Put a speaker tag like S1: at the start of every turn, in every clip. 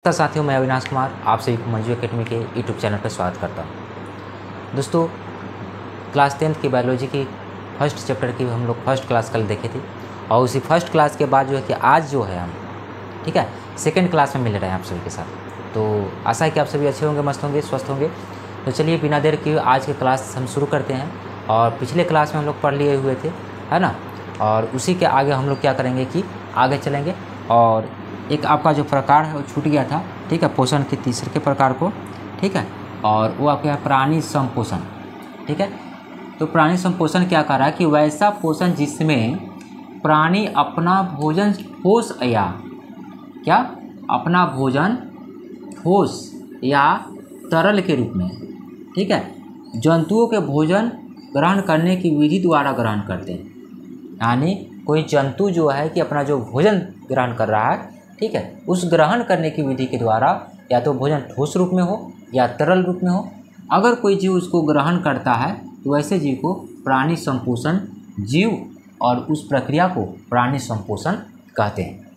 S1: तो साथियों, मैं अविनाश कुमार आप सभी को मंजू एकेडमी के यूट्यूब चैनल पर स्वागत करता हूं। दोस्तों, क्लास 10th की बायोलॉजी की फर्स्ट चैप्टर की हम लोग फर्स्ट क्लास कल देखे थे और उसी फर्स्ट क्लास के बाद जो है कि आज जो है हम ठीक है सेकंड क्लास में मिल रहे हैं आप सभी के साथ। तो आशा है कि आप सभी अच्छे होंगे, मस्त होंगे, स्वस्थ होंगे। तो चलिए बिना देर के आज की क्लास हम शुरू करते हैं। और पिछले क्लास में हम लोग पढ़ लिए हुए थे, है ना, और उसी के आगे हम लोग क्या करेंगे कि आगे चलेंगे। और एक आपका जो प्रकार है वो छूट गया था, ठीक है, पोषण के तीसरे के प्रकार को, ठीक है, और वो आपके यहाँ प्राणी संपोषण, ठीक है। तो प्राणी संपोषण क्या कह रहा है कि वैसा पोषण जिसमें प्राणी अपना भोजन ठोस या क्या अपना भोजन ठोस या तरल के रूप में, ठीक है, जंतुओं के भोजन ग्रहण करने की विधि द्वारा ग्रहण करते हैं। यानी कोई जंतु जो है कि अपना जो भोजन ग्रहण कर रहा है, ठीक है, उस ग्रहण करने की विधि के द्वारा या तो भोजन ठोस रूप में हो या तरल रूप में हो, अगर कोई जीव उसको ग्रहण करता है तो वैसे जीव को प्राणी संपोषण जीव और उस प्रक्रिया को प्राणी संपोषण कहते हैं,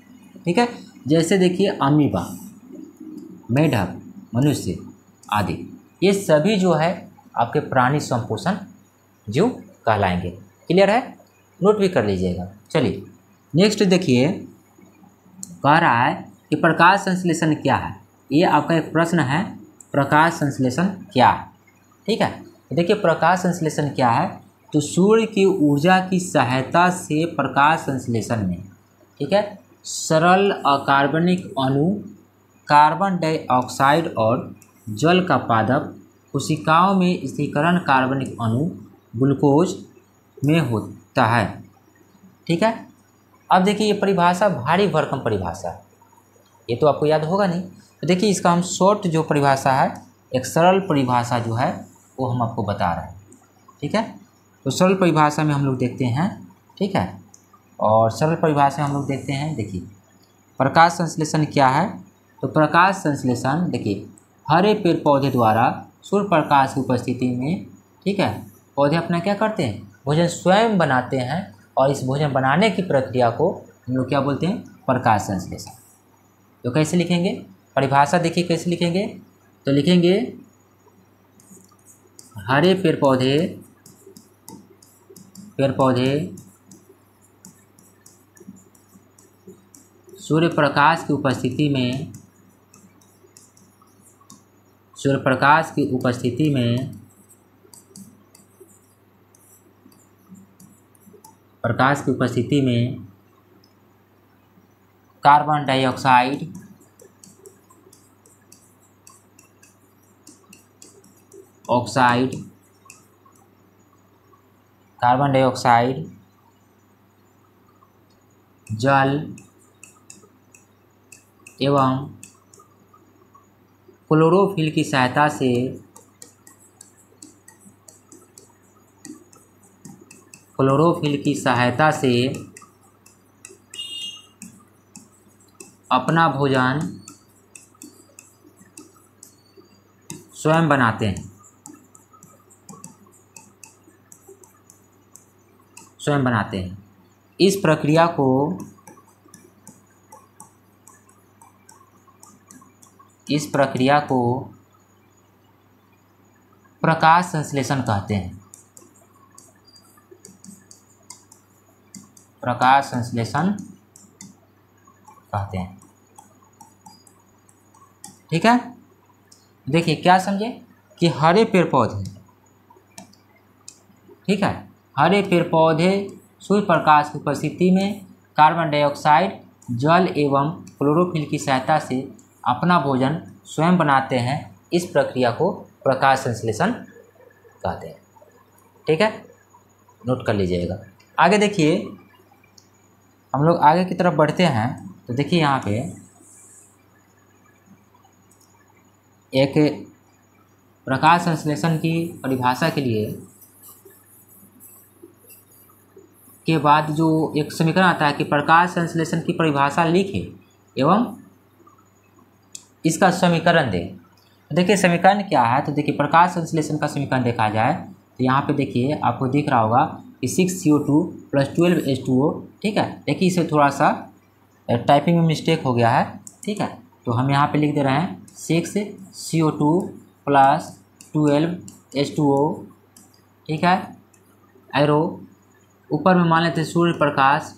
S1: ठीक है। जैसे देखिए अमीबा, मेढक, मनुष्य आदि, ये सभी जो है आपके प्राणी संपोषण जीव कहलाएंगे। क्लियर है? नोट भी कर लीजिएगा। चलिए नेक्स्ट देखिए, कह रहा है कि प्रकाश संश्लेषण क्या है। ये आपका एक प्रश्न है, प्रकाश संश्लेषण क्या है, ठीक है। देखिए प्रकाश संश्लेषण क्या है, तो सूर्य की ऊर्जा की सहायता से प्रकाश संश्लेषण में, ठीक है, सरल अकार्बनिक अणु कार्बन डाइऑक्साइड और जल का पादप कोशिकाओं में स्थिरीकरण कार्बनिक अणु ग्लूकोज में होता है, ठीक है। अब देखिए ये परिभाषा भारी भरकम परिभाषा है, ये तो आपको याद होगा नहीं। तो देखिए इसका हम शॉर्ट जो परिभाषा है, एक सरल परिभाषा जो है वो हम आपको बता रहे हैं, ठीक है। तो सरल परिभाषा में हम लोग देखते हैं, ठीक है, और सरल परिभाषा में हम लोग देखते हैं। देखिए प्रकाश संश्लेषण क्या है, तो प्रकाश संश्लेषण देखिए हरे पेड़ पौधे द्वारा सूर्य प्रकाश की उपस्थिति में, ठीक है, पौधे अपना क्या करते हैं, भोजन स्वयं बनाते हैं और इस भोजन बनाने की प्रक्रिया को हम लोग क्या बोलते हैं, प्रकाश संश्लेषण। तो कैसे लिखेंगे परिभाषा, देखिए कैसे लिखेंगे, तो लिखेंगे हरे पेड़ पौधे सूर्य प्रकाश की उपस्थिति में कार्बन डाइऑक्साइड जल एवं क्लोरोफिल की सहायता से अपना भोजन स्वयं बनाते हैं, इस प्रक्रिया को प्रकाश संश्लेषण कहते हैं, ठीक है। देखिए क्या समझे कि हरे पेड़ पौधे, ठीक है, हरे पेड़ पौधे सूर्य प्रकाश की उपस्थिति में कार्बन डाइऑक्साइड, जल एवं क्लोरोफिल की सहायता से अपना भोजन स्वयं बनाते हैं। इस प्रक्रिया को प्रकाश संश्लेषण कहते हैं, ठीक है, नोट कर लीजिएगा। आगे देखिए हम लोग आगे की तरफ बढ़ते हैं। तो देखिए यहाँ पे एक प्रकाश संश्लेषण की परिभाषा के लिए के बाद जो एक समीकरण आता है कि प्रकाश संश्लेषण की परिभाषा लिखे एवं इसका समीकरण दे। देखिए समीकरण क्या है, तो देखिए प्रकाश संश्लेषण का समीकरण देखा जाए तो यहाँ पे देखिए आपको दिख रहा होगा कि 6CO2 + 12H2O, ठीक है। देखिए इसे थोड़ा सा टाइपिंग में मिस्टेक हो गया है, ठीक है, तो हम यहाँ पे लिख दे रहे हैं 6CO2 प्लस 12H2O, ठीक है। एरो ऊपर में मान लेते हैं सूर्य प्रकाश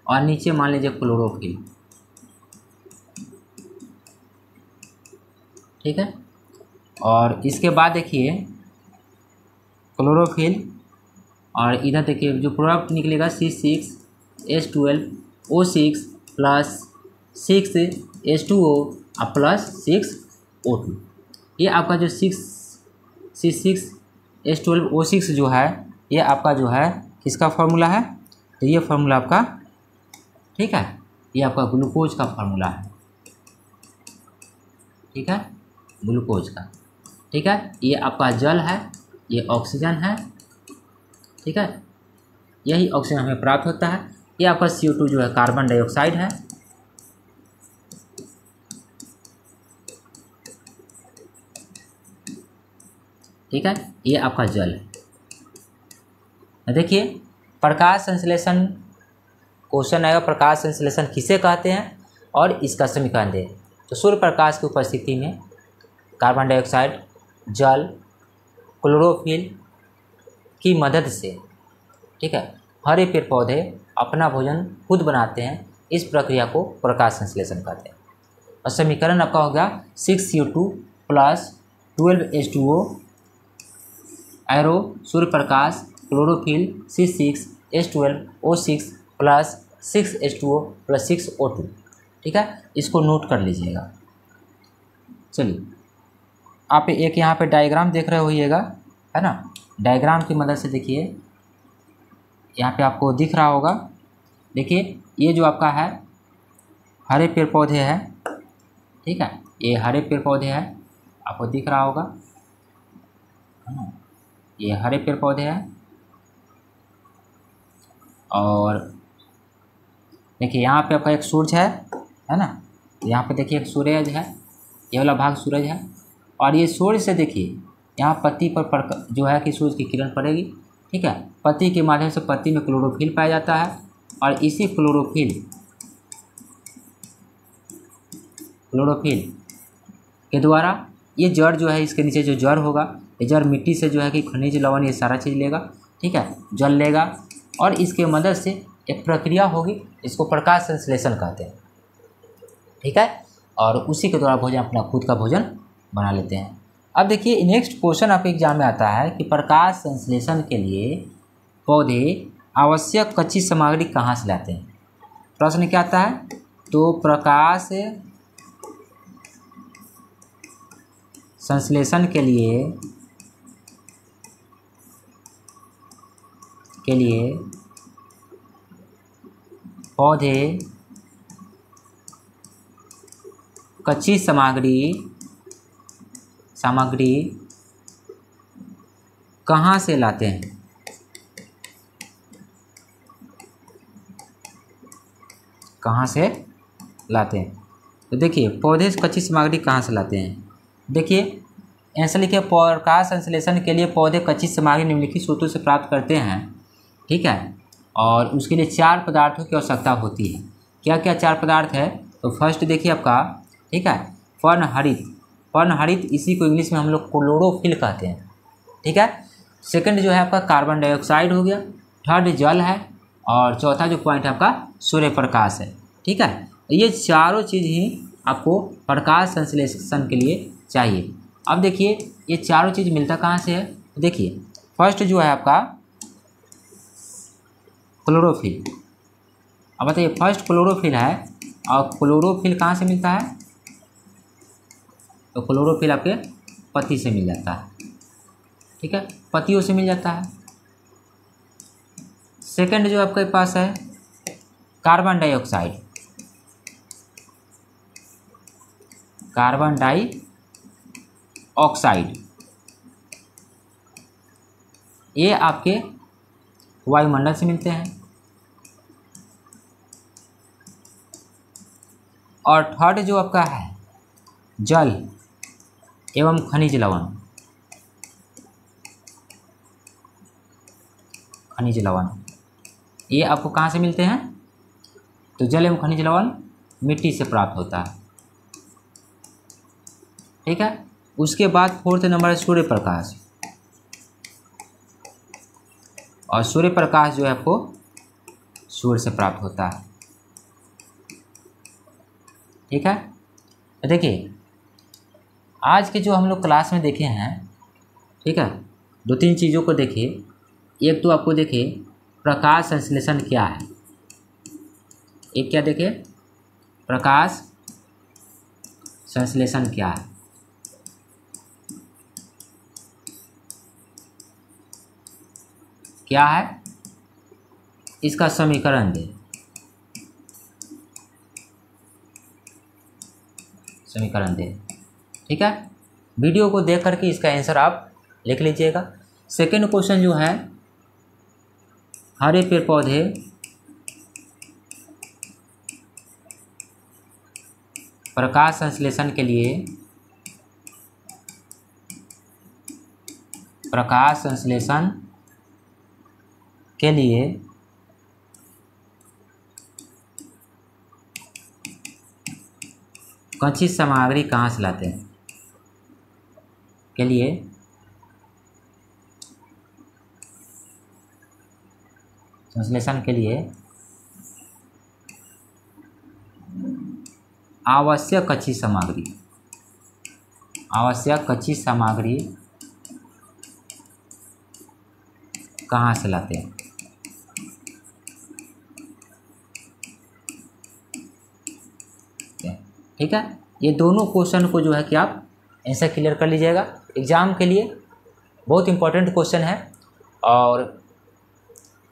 S1: और नीचे मान लीजिए क्लोरोफिल, ठीक है। और इसके बाद देखिए क्लोरोफिल और इधर देखिए जो प्रोडक्ट निकलेगा C6H12O6 plus 6H2O plus 6O2। ये आपका जो C6H12O6 जो है ये आपका जो है किसका फार्मूला है, तो ये फार्मूला आपका, ठीक है, ये आपका ग्लूकोज का फार्मूला है, ठीक है, ग्लूकोज का, ठीक है। ये आपका जल है, ये ऑक्सीजन है, ठीक है, यही ऑक्सीजन हमें प्राप्त होता है। ये आपका CO2 जो है कार्बन डाइऑक्साइड है, ठीक है, ये आपका जल है। देखिए प्रकाश संश्लेषण क्वेश्चन आएगा, प्रकाश संश्लेषण किसे कहते हैं और इसका समीकरण दे। तो सूर्य प्रकाश की उपस्थिति में कार्बन डाइऑक्साइड, जल, क्लोरोफिल की मदद से, ठीक है, हरे पेड़ पौधे अपना भोजन खुद बनाते हैं। इस प्रक्रिया को प्रकाश संश्लेषण कहते हैं। और समीकरण आपका होगा 6CO2 प्लस 12H2O, एरो सूर्य प्रकाश, chlorophyll C6H12O6 plus 6H2O plus 6O2, ठीक है। इसको नोट कर लीजिएगा। चलिए आप एक यहाँ पे डायग्राम देख रहे होइएगा, है ना। डायग्राम की मदद से देखिए यहाँ पे आपको दिख रहा होगा। देखिए ये जो आपका है हरे पेड़ पौधे हैं, ठीक है, ये हरे पेड़ पौधे हैं, आपको दिख रहा होगा, है ना, ये हरे पेड़ पौधे हैं। और देखिए यहाँ पे आपका एक सूरज है ना, यहाँ पे देखिए एक सूरज है, ये वाला भाग सूरज है। और ये सूर्य से देखिए यहाँ पत्ती पर जो है कि सूरज की किरण पड़ेगी, ठीक है। पत्ती के माध्यम से पत्ती में क्लोरोफिल पाया जाता है और इसी क्लोरोफिल के द्वारा ये जड़ जो है, इसके नीचे जो जड़ होगा, ये जड़ मिट्टी से जो है कि खनिज लवण ये सारा चीज़ लेगा, ठीक है, जल लेगा और इसके मदद से एक प्रक्रिया होगी, इसको प्रकाश संश्लेषण कहते हैं, ठीक है। और उसी के द्वारा भोजन अपना खुद का भोजन बना लेते हैं। अब देखिए नेक्स्ट क्वेश्चन आपके एग्जाम में आता है कि प्रकाश संश्लेषण के लिए पौधे आवश्यक कच्ची सामग्री कहाँ से लाते हैं। प्रश्न क्या आता है, तो प्रकाश संश्लेषण के लिए पौधे कच्ची सामग्री कहाँ से लाते हैं। कहाँ से लाते हैं, तो देखिए पौधे कच्ची सामग्री कहाँ से लाते हैं। देखिए ऐसा लिखिए, प्रकाश संश्लेषण के लिए पौधे कच्ची सामग्री निम्नलिखित स्रोतों से प्राप्त करते हैं, ठीक है। और उसके लिए 4 पदार्थों की आवश्यकता होती है। क्या क्या 4 पदार्थ है, तो फर्स्ट देखिए आपका, ठीक है, पर्णहरित, इसी को इंग्लिश में हम लोग क्लोरोफिल कहते हैं, ठीक है। सेकंड जो है आपका कार्बन डाइऑक्साइड हो गया, थर्ड जल है और चौथा जो पॉइंट है आपका सूर्य प्रकाश है, ठीक है। ये चारों चीज़ ही आपको प्रकाश संश्लेषण के लिए चाहिए। अब देखिए ये चारों चीज़ मिलता कहाँ से है, देखिए फर्स्ट जो है आपका क्लोरोफिल। अब बताइए फर्स्ट क्लोरोफिल है और क्लोरोफिल कहाँ से मिलता है, तो क्लोरोफिल आपके पत्ती से मिल जाता है, ठीक है, पत्तियों से मिल जाता है। सेकंड जो आपके पास है कार्बन डाइऑक्साइड, ये आपके वायुमंडल से मिलते हैं। और थर्ड जो आपका है जल एवं खनिज लवण, ये आपको कहाँ से मिलते हैं, तो जल एवं खनिज लवण मिट्टी से प्राप्त होता है। ठीक है, उसके बाद 4th नंबर है सूर्य प्रकाश। और सूर्य प्रकाश जो है आपको सूर्य से प्राप्त होता है। ठीक है, तो देखिए आज के जो हम लोग क्लास में देखे हैं, ठीक है, 2-3 चीज़ों को देखिए। एक तो आपको देखिए प्रकाश संश्लेषण क्या है, एक क्या देखिए प्रकाश संश्लेषण क्या है। क्या है इसका समीकरण दे, समीकरण दे। ठीक है, वीडियो को देख करके इसका आंसर आप लिख लीजिएगा। सेकंड क्वेश्चन जो है, हरे पेड़ पौधे प्रकाश संश्लेषण के लिए, प्रकाश संश्लेषण के लिए कच्ची सामग्री कहाँ से लाते हैं, के लिए संश्लेषण के लिए आवश्यक कच्ची सामग्री, आवश्यक कच्ची सामग्री कहाँ से लाते हैं। ठीक है, ये दोनों क्वेश्चन को जो है कि आप आंसर क्लियर कर लीजिएगा। एग्ज़ाम के लिए बहुत इंपॉर्टेंट क्वेश्चन है। और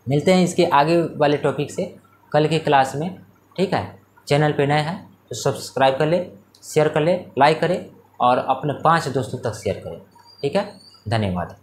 S1: मिलते हैं इसके आगे वाले टॉपिक से कल की क्लास में। ठीक है, चैनल पे नए हैं तो सब्सक्राइब कर ले, शेयर कर ले, लाइक करें और अपने 5 दोस्तों तक शेयर करें। ठीक है, धन्यवाद।